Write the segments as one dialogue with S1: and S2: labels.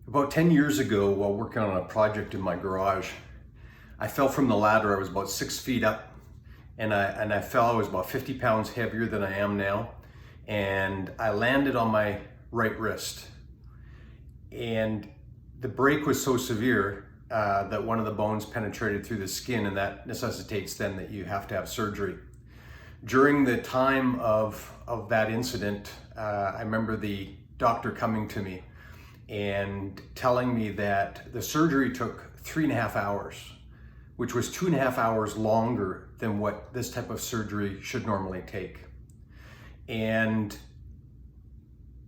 S1: About 10 years ago, while working on a project in my garage, I fell from the ladder. I was about 6 feet up, and I fell. I was about 50 pounds heavier than I am now, and I landed on my right wrist. And the break was so severe that one of the bones penetrated through the skin, and that necessitates then that you have to have surgery. During the time of that incident, I remember the doctor coming to me and telling me that the surgery took 3.5 hours, which was 2.5 hours longer than what this type of surgery should normally take. And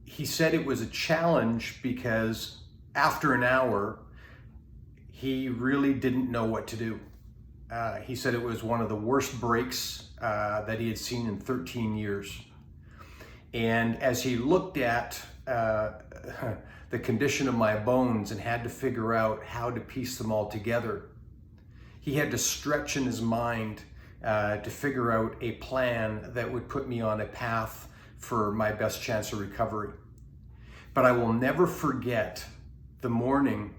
S1: he said it was a challenge because after an hour, he really didn't know what to do. He said it was one of the worst breaks that he had seen in 13 years. And as he looked at the condition of my bones and had to figure out how to piece them all together, he had to stretch in his mind to figure out a plan that would put me on a path for my best chance of recovery. But I will never forget the morning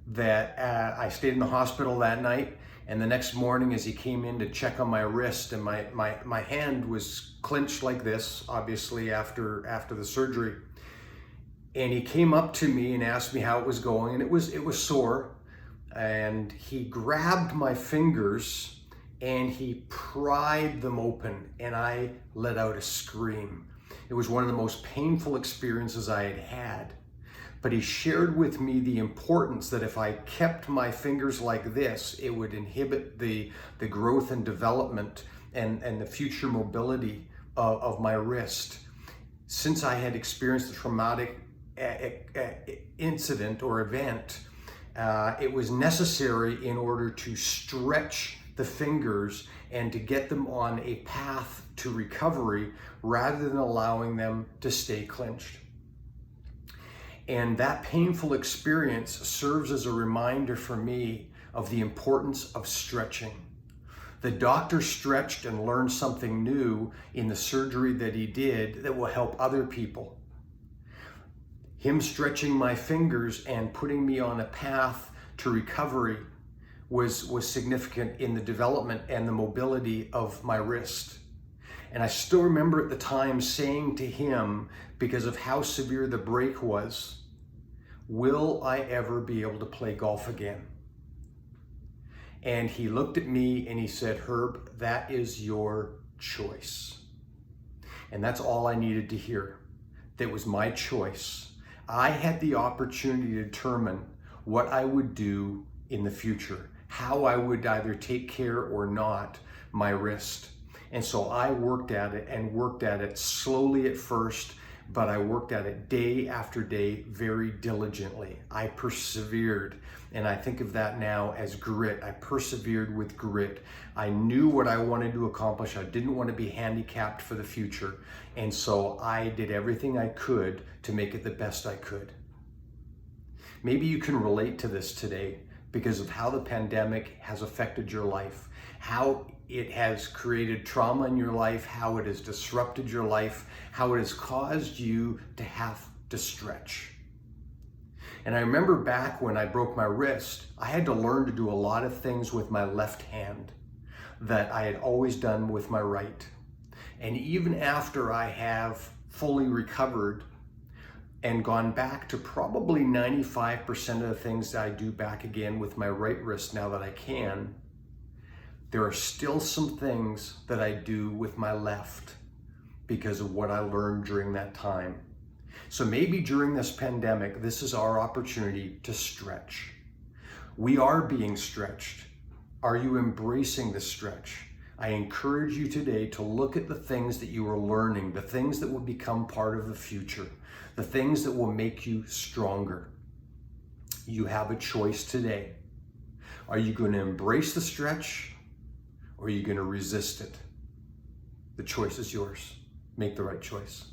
S1: that I stayed in the hospital that night, and the next morning as he came in to check on my wrist, and my hand was clenched like this, obviously after the surgery. And he came up to me and asked me how it was going, and it was sore. And he grabbed my fingers and he pried them open, and I let out a scream. It was one of the most painful experiences I had had. But he shared with me the importance that if I kept my fingers like this, it would inhibit the growth and development and the future mobility of my wrist. Since I had experienced a traumatic incident or event, it was necessary in order to stretch the fingers and to get them on a path to recovery rather than allowing them to stay clenched. And that painful experience serves as a reminder for me of the importance of stretching. The doctor stretched and learned something new in the surgery that he did that will help other people. Him stretching my fingers and putting me on a path to recovery was significant in the development and the mobility of my wrist. And I still remember at the time saying to him, because of how severe the break was, will I ever be able to play golf again? And he looked at me and he said, Herb, that is your choice. And that's all I needed to hear. That was my choice. I had the opportunity to determine what I would do in the future, how I would either take care or not my wrist. And so I worked at it slowly at first, but I worked at it day after day very diligently. I persevered, and I think of that now as grit. I persevered with grit. I knew what I wanted to accomplish. I didn't want to be handicapped for the future, and so I did everything I could to make it the best I could. Maybe you can relate to this today because of how the pandemic has affected your life, how it has created trauma in your life, how it has disrupted your life, how it has caused you to have to stretch. And I remember back when I broke my wrist, I had to learn to do a lot of things with my left hand that I had always done with my right. And even after I have fully recovered and gone back to probably 95% of the things that I do back again with my right wrist now that I can, there are still some things that I do with my left because of what I learned during that time. So maybe during this pandemic, this is our opportunity to stretch. We are being stretched. Are you embracing the stretch? I encourage you today to look at the things that you are learning, the things that will become part of the future, the things that will make you stronger. You have a choice today. Are you going to embrace the stretch, or are you going to resist it? The choice is yours. Make the right choice.